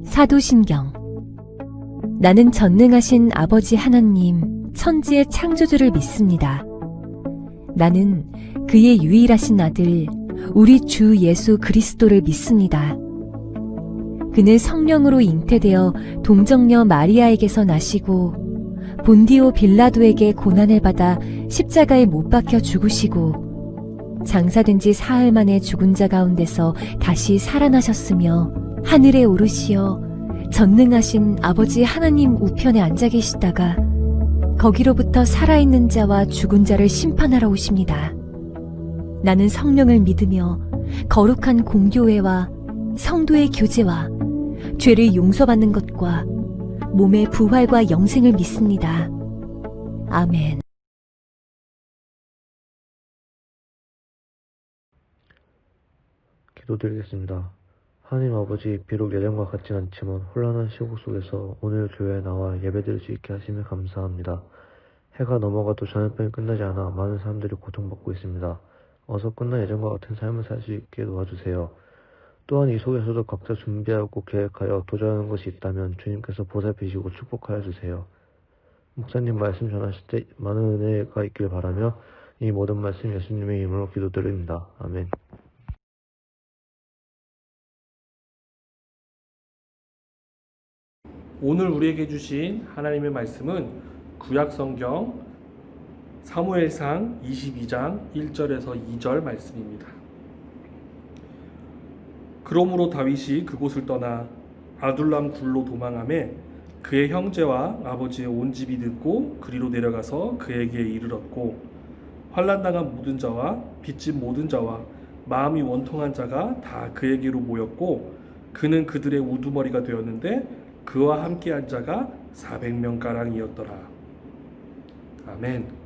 사도신경. 나는 전능하신 아버지 하나님, 천지의 창조주를 믿습니다. 나는 그의 유일하신 아들, 우리 주 예수 그리스도를 믿습니다. 그는 성령으로 잉태되어 동정녀 마리아에게서 나시고 본디오 빌라도에게 고난을 받아 십자가에 못 박혀 죽으시고 장사된 지 사흘 만에 죽은 자 가운데서 다시 살아나셨으며 하늘에 오르시어 전능하신 아버지 하나님 우편에 앉아 계시다가 거기로부터 살아있는 자와 죽은 자를 심판하러 오십니다. 나는 성령을 믿으며 거룩한 공교회와 성도의 교제와 죄를 용서받는 것과 몸의 부활과 영생을 믿습니다. 아멘. 기도드리겠습니다. 하나님 아버지, 비록 예전과 같진 않지만 혼란한 시국 속에서 오늘 교회에 나와 예배드릴 수 있게 하시며 감사합니다. 해가 넘어가도 전염병이 끝나지 않아 많은 사람들이 고통받고 있습니다. 어서 끝난 예전과 같은 삶을 살 수 있게 도와주세요. 또한 이 속에서도 각자 준비하고 계획하여 도전하는 것이 있다면 주님께서 보살피시고 축복하여 주세요. 목사님 말씀 전하실 때 많은 은혜가 있길 바라며 이 모든 말씀 예수님의 이름으로 기도드립니다. 아멘. 오늘 우리에게 주신 하나님의 말씀은 구약성경 사무엘상 22장 1절에서 2절 말씀입니다. 그러므로 다윗이 그곳을 떠나 아둘람 굴로 도망하매 그의 형제와 아버지의 온 집이 듣고 그리로 내려가서 그에게 이르렀고 환난당한 모든 자와 빚진 모든 자와 마음이 원통한 자가 다 그에게로 모였고 그는 그들의 우두머리가 되었는데 그와 함께한 자가 400명가량이었더라. 아멘.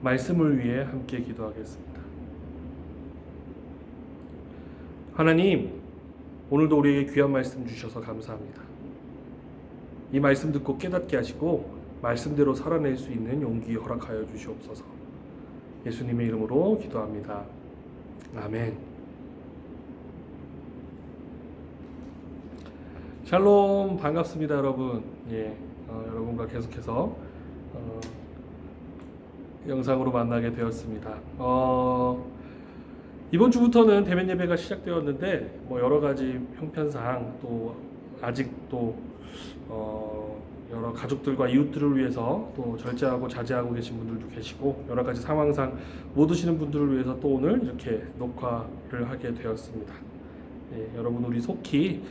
말씀을 위해 함께 기도하겠습니다. 하나님, 오늘도 우리에게 귀한 말씀 주셔서 감사합니다. 이 말씀 듣고 깨닫게 하시고 말씀대로 살아낼 수 있는 용기 허락하여 주시옵소서. 예수님의 이름으로 기도합니다. 아멘. 샬롬, 반갑습니다, 여러분. 여러분과 계속해서 영상으로 만나게 되었습니다. 이번 주부터는 대면 예배가 시작되었는데 여러 가지 형편상 또 아직도 여러 가족들과 이웃들을 위해서 또 절제하고 자제하고 계신 분들도 계시고 여러 가지 상황상 못 오시는 분들을 위해서 또 오늘 이렇게 녹화를 하게 되었습니다. 여러분, 우리 속히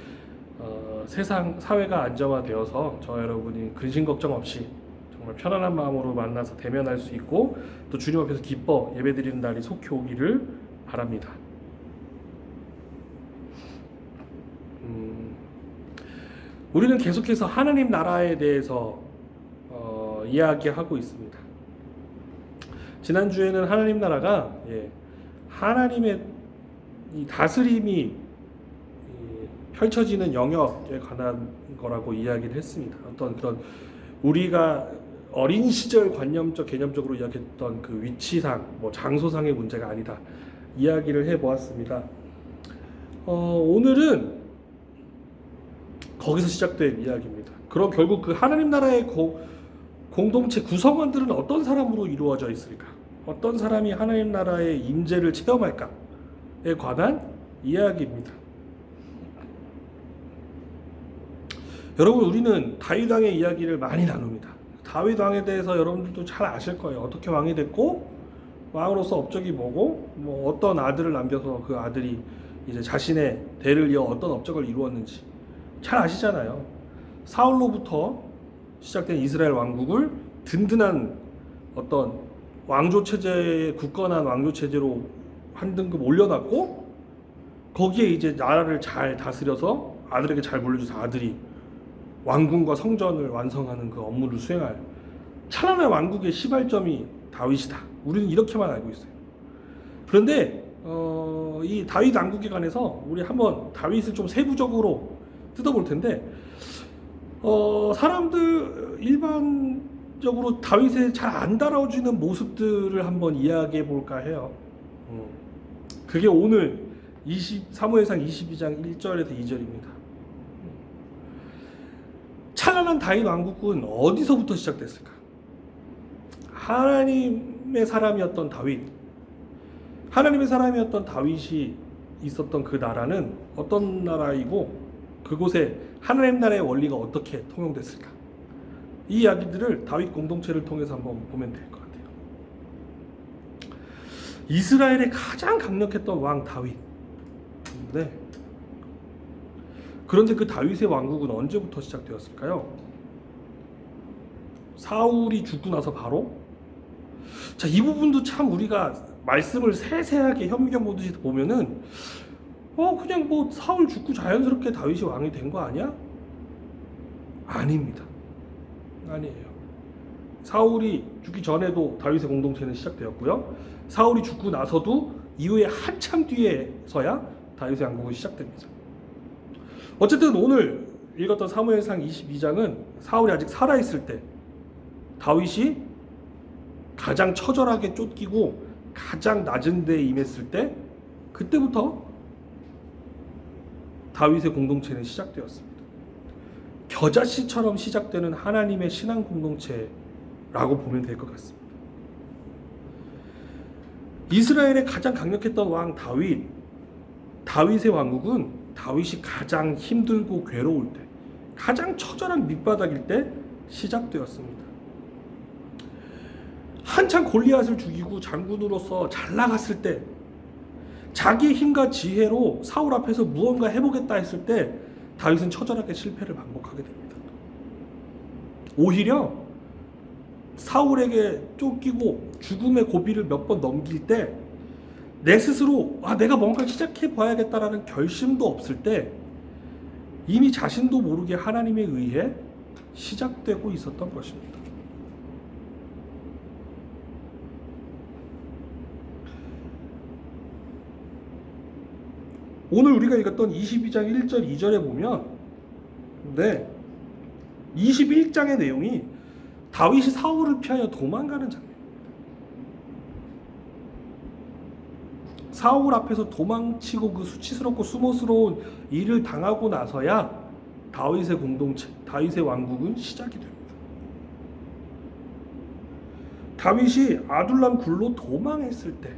세상 사회가 안정화되어서 저 여러분이 근심 걱정 없이 정말 편안한 마음으로 만나서 대면할 수 있고 또 주님 앞에서 기뻐 예배드리는 날이 속히 오기를 바랍니다. 우리는 계속해서 하나님 나라에 대해서 이야기하고 있습니다. 지난주에는 하나님 나라가 하나님의 이 다스림이 펼쳐지는 영역에 관한 거라고 이야기를 했습니다. 어떤 그런 우리가 어린 시절 개념적으로 이야기했던 그 위치상, 장소상의 문제가 아니다 이야기를 해보았습니다. 오늘은 거기서 시작된 이야기입니다. 그럼 결국 그 하나님 나라의 공동체 구성원들은 어떤 사람으로 이루어져 있을까? 어떤 사람이 하나님 나라의 임재를 체험할까에 관한 이야기입니다. 여러분, 우리는 다윗 왕의 이야기를 많이 나눕니다. 다윗 왕에 대해서 여러분들도 잘 아실 거예요. 어떻게 왕이 됐고 왕으로서 업적이 뭐고 어떤 아들을 남겨서 그 아들이 이제 자신의 대를 이어 어떤 업적을 이루었는지 잘 아시잖아요. 사울로부터 시작된 이스라엘 왕국을 든든한 어떤 왕조 체제에 굳건한 왕조 체제로 한 등급 올려놨고 거기에 이제 나라를 잘 다스려서 아들에게 잘 물려줘서 아들이 왕궁과 성전을 완성하는 그 업무를 수행할 찬란한 왕국의 시발점이 다윗이다. 우리는 이렇게만 알고 있어요. 그런데 이 다윗 왕국에 관해서 우리 한번 다윗을 좀 세부적으로 뜯어볼 텐데 사람들 일반 적으로 다윗의 잘 안 따라오지는 모습들을 한번 이야기해 볼까 해요. 그게 오늘 사무엘상 22장 1절에서 2절입니다. 찬란한 다윗 왕국은 어디서부터 시작됐을까? 하나님의 사람이었던 다윗이 있었던 그 나라는 어떤 나라이고 그곳에 하나님 나라의 원리가 어떻게 통용됐을까? 이 이야기들을 다윗 공동체를 통해서 한번 보면 될 것 같아요. 이스라엘의 가장 강력했던 왕 다윗. 네. 그런데 그 다윗의 왕국은 언제부터 시작되었을까요? 사울이 죽고 나서 바로? 자, 이 부분도 참 우리가 말씀을 세세하게 현미경 보듯이 보면은 그냥 뭐 사울 죽고 자연스럽게 다윗이 왕이 된 거 아니야? 아닙니다. 아니에요. 사울이 죽기 전에도 다윗의 공동체는 시작되었고요. 사울이 죽고 나서도 이후에 한참 뒤에서야 다윗의 왕국이 시작됩니다. 어쨌든 오늘 읽었던 사무엘상 22장은 사울이 아직 살아있을 때 다윗이 가장 처절하게 쫓기고 가장 낮은 데에 임했을 때 그때부터 다윗의 공동체는 시작되었습니다. 겨자씨처럼 시작되는 하나님의 신앙 공동체라고 보면 될 것 같습니다. 이스라엘의 가장 강력했던 왕 다윗의 왕국은 다윗이 가장 힘들고 괴로울 때, 가장 처절한 밑바닥일 때 시작되었습니다. 한창 골리앗을 죽이고 장군으로서 잘 나갔을 때, 자기의 힘과 지혜로 사울 앞에서 무언가 해보겠다 했을 때 다윗은 처절하게 실패를 반복하게 됩니다. 오히려 사울에게 쫓기고 죽음의 고비를 몇 번 넘길 때 내 스스로 내가 뭔가 시작해 봐야겠다라는 결심도 없을 때 이미 자신도 모르게 하나님에 의해 시작되고 있었던 것입니다. 오늘 우리가 읽었던 22장 1절 2절에 보면 21장의 내용이 다윗이 사울을 피하여 도망가는 장면입니다. 사울 앞에서 도망치고 그 수치스럽고 수모스러운 일을 당하고 나서야 다윗의 공동체, 다윗의 왕국은 시작이 됩니다. 다윗이 아둘람 굴로 도망했을 때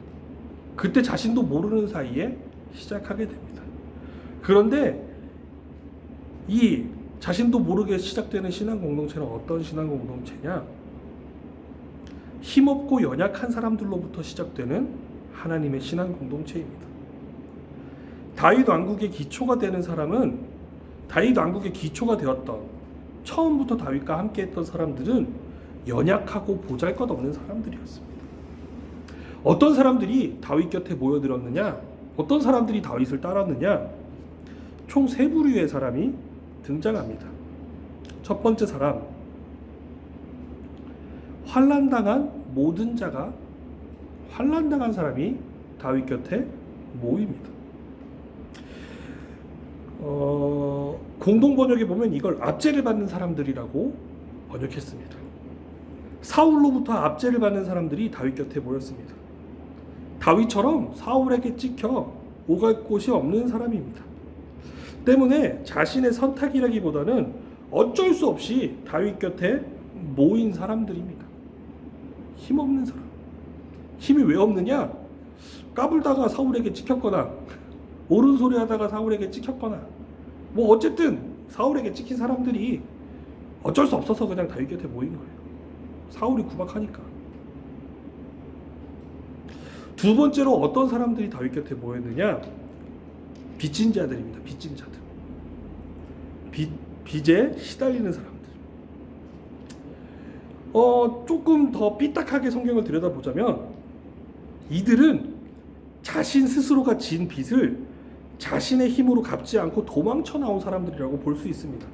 그때 자신도 모르는 사이에 시작하게 됩니다. 그런데 이 자신도 모르게 시작되는 신앙 공동체는 어떤 신앙 공동체냐? 힘없고 연약한 사람들로부터 시작되는 하나님의 신앙 공동체입니다. 다윗 왕국의 기초가 되는 사람은 다윗 왕국의 기초가 되었던 처음부터 다윗과 함께했던 사람들은 연약하고 보잘것없는 사람들이었습니다. 어떤 사람들이 다윗 곁에 모여들었느냐? 어떤 사람들이 다윗을 따랐느냐? 총 세 부류의 사람이 등장합니다. 첫 번째 사람, 환난당한 모든 자가 환난당한 사람이 다윗 곁에 모입니다. 공동 번역에 보면 이걸 압제를 받는 사람들이라고 번역했습니다. 사울로부터 압제를 받는 사람들이 다윗 곁에 모였습니다. 다윗처럼 사울에게 찍혀 오갈 곳이 없는 사람입니다. 때문에 자신의 선택이라기보다는 어쩔 수 없이 다윗 곁에 모인 사람들입니다. 힘없는 사람. 힘이 왜 없느냐? 까불다가 사울에게 찍혔거나 옳은 소리 하다가 사울에게 찍혔거나 뭐 어쨌든 사울에게 찍힌 사람들이 어쩔 수 없어서 그냥 다윗 곁에 모인 거예요. 사울이 구박하니까. 두 번째로 어떤 사람들이 다윗 곁에 모였느냐? 빚진 자들입니다. 빚진 자들. 빚에 시달리는 사람들. 조금 더 삐딱하게 성경을 들여다보자면 이들은 자신 스스로가 진 빚을 자신의 힘으로 갚지 않고 도망쳐 나온 사람들이라고 볼 수 있습니다.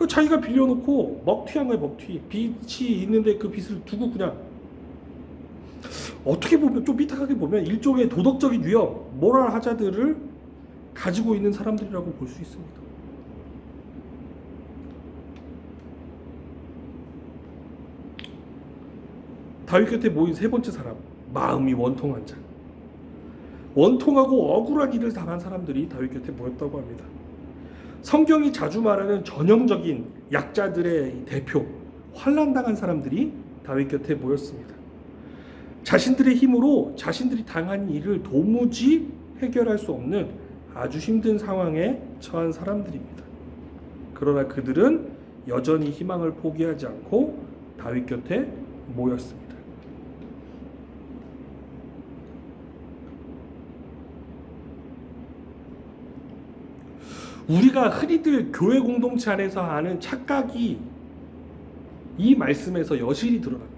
자기가 빌려놓고 먹튀한 거예요. 먹튀. 빚이 있는데 그 빚을 두고 그냥 어떻게 보면 좀 삐딱하게 보면 일종의 도덕적인 위험, 모랄 하자들을 가지고 있는 사람들이라고 볼 수 있습니다. 다윗 곁에 모인 세 번째 사람, 마음이 원통한 자. 원통하고 억울한 일을 당한 사람들이 다윗 곁에 모였다고 합니다. 성경이 자주 말하는 전형적인 약자들의 대표, 환난당한 사람들이 다윗 곁에 모였습니다. 자신들의 힘으로 자신들이 당한 일을 도무지 해결할 수 없는 아주 힘든 상황에 처한 사람들입니다. 그러나 그들은 여전히 희망을 포기하지 않고 다윗 곁에 모였습니다. 우리가 흔히들 교회 공동체 안에서 하는 착각이 이 말씀에서 여실히 드러납니다.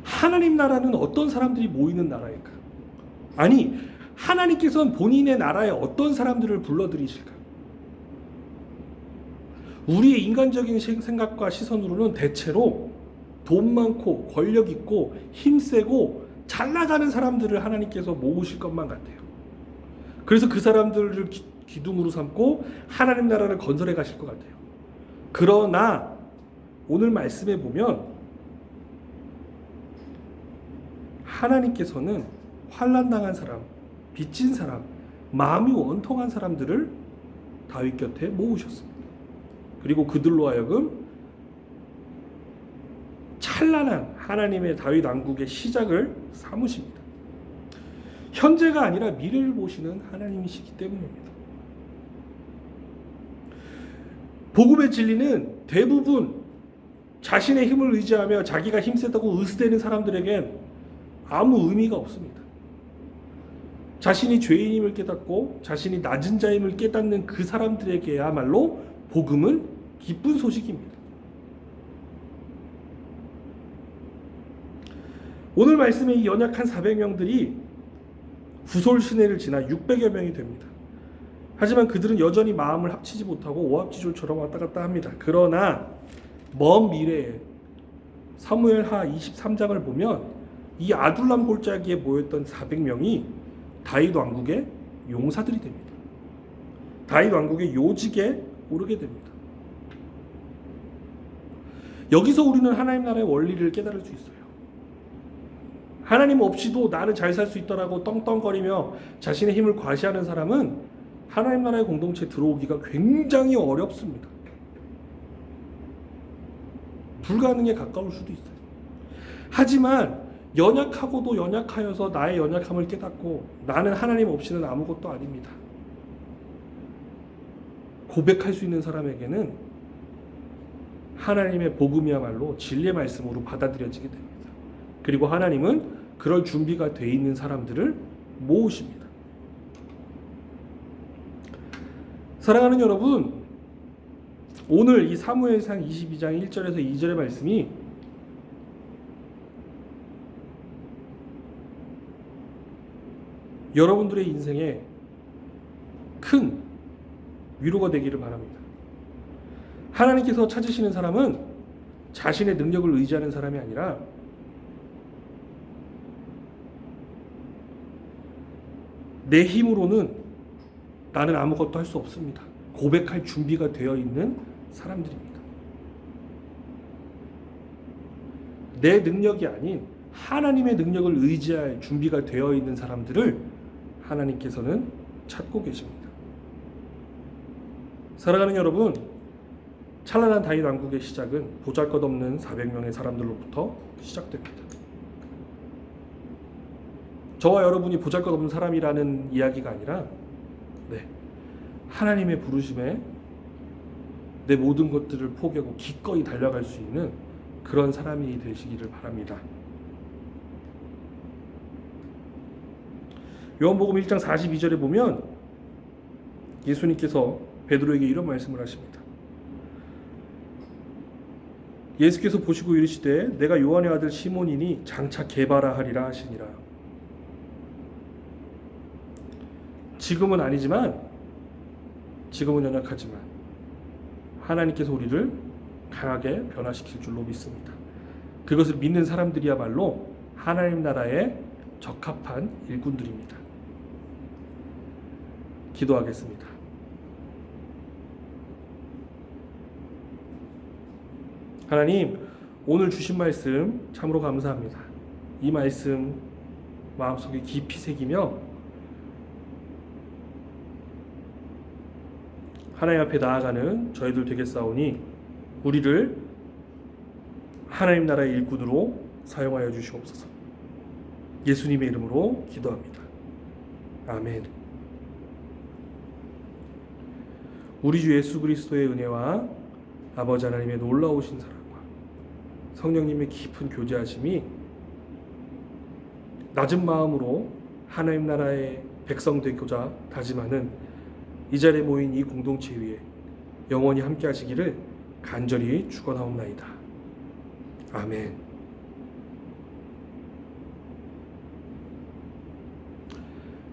하나님 나라는 어떤 사람들이 모이는 나라일까? 아니, 하나님께서는 본인의 나라에 어떤 사람들을 불러들이실까? 우리의 인간적인 생각과 시선으로는 대체로 돈 많고 권력 있고 힘세고 잘 나가는 사람들을 하나님께서 모으실 것만 같아요. 그래서 그 사람들을 기둥으로 삼고 하나님 나라를 건설해 가실 것 같아요. 그러나 오늘 말씀에 보면 하나님께서는 환난당한 사람, 빚진 사람, 마음이 원통한 사람들을 다윗 곁에 모으셨습니다. 그리고 그들로 하여금 찬란한 하나님의 다윗 왕국의 시작을 삼으십니다. 현재가 아니라 미래를 보시는 하나님이시기 때문입니다. 복음의 진리는 대부분 자신의 힘을 의지하며 자기가 힘세다고 으스대는 사람들에겐 아무 의미가 없습니다. 자신이 죄인임을 깨닫고 자신이 낮은 자임을 깨닫는 그 사람들에게야말로 복음은 기쁜 소식입니다. 오늘 말씀의 이 연약한 400명들이 구솔 시내를 지나 600여 명이 됩니다. 하지만 그들은 여전히 마음을 합치지 못하고 오합지졸처럼 왔다 갔다 합니다. 그러나 먼 미래에 사무엘하 23장을 보면 이 아둘람 골짜기에 모였던 400명이 다윗 왕국의 용사들이 됩니다. 다윗 왕국의 요직에 오르게 됩니다. 여기서 우리는 하나님 나라의 원리를 깨달을 수 있어요. 하나님 없이도 나는 잘 살 수 있더라고 떵떵거리며 자신의 힘을 과시하는 사람은 하나님 나라의 공동체에 들어오기가 굉장히 어렵습니다. 불가능에 가까울 수도 있어요. 하지만 연약하고도 연약하여서 나의 연약함을 깨닫고 나는 하나님 없이는 아무것도 아닙니다. 고백할 수 있는 사람에게는 하나님의 복음이야말로 진리의 말씀으로 받아들여지게 됩니다. 그리고 하나님은 그럴 준비가 돼 있는 사람들을 모으십니다. 사랑하는 여러분, 오늘 이 사무엘상 22장 1절에서 2절의 말씀이 여러분들의 인생에 큰 위로가 되기를 바랍니다. 하나님께서 찾으시는 사람은 자신의 능력을 의지하는 사람이 아니라 내 힘으로는 나는 아무것도 할 수 없습니다. 고백할 준비가 되어 있는 사람들입니다. 내 능력이 아닌 하나님의 능력을 의지할 준비가 되어 있는 사람들을 하나님께서는 찾고 계십니다. 사랑하는 여러분, 찬란한 다윗 왕국의 시작은 보잘것없는 400명의 사람들로부터 시작됩니다. 저와 여러분이 보잘것없는 사람이라는 이야기가 아니라 하나님의 부르심에 내 모든 것들을 포기하고 기꺼이 달려갈 수 있는 그런 사람이 되시기를 바랍니다. 요한복음 1장 42절에 보면 예수님께서 베드로에게 이런 말씀을 하십니다. 예수께서 보시고 이르시되 내가 요한의 아들 시몬이니 장차 게바라 하리라 하시니라. 지금은 아니지만, 지금은 연약하지만 하나님께서 우리를 강하게 변화시킬 줄로 믿습니다. 그것을 믿는 사람들이야말로 하나님 나라에 적합한 일꾼들입니다. 기도하겠습니다. 하나님, 오늘 주신 말씀 참으로 감사합니다. 이 말씀 마음속에 깊이 새기며 하나님 앞에 나아가는 저희들 되겠사오니 우리를 하나님 나라의 일꾼으로 사용하여 주시옵소서. 예수님의 이름으로 기도합니다. 아멘. 우리 주 예수 그리스도의 은혜와 아버지 하나님의 놀라우신 사랑과 성령님의 깊은 교제하심이 낮은 마음으로 하나님 나라의 백성 되고자 다짐하는 이 자리에 모인 이 공동체 위에 영원히 함께 하시기를 간절히 축원하옵나이다. 아멘.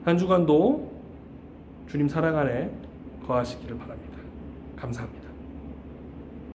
한 주간도 주님 사랑 안에 거하시기를 바랍니다. 감사합니다.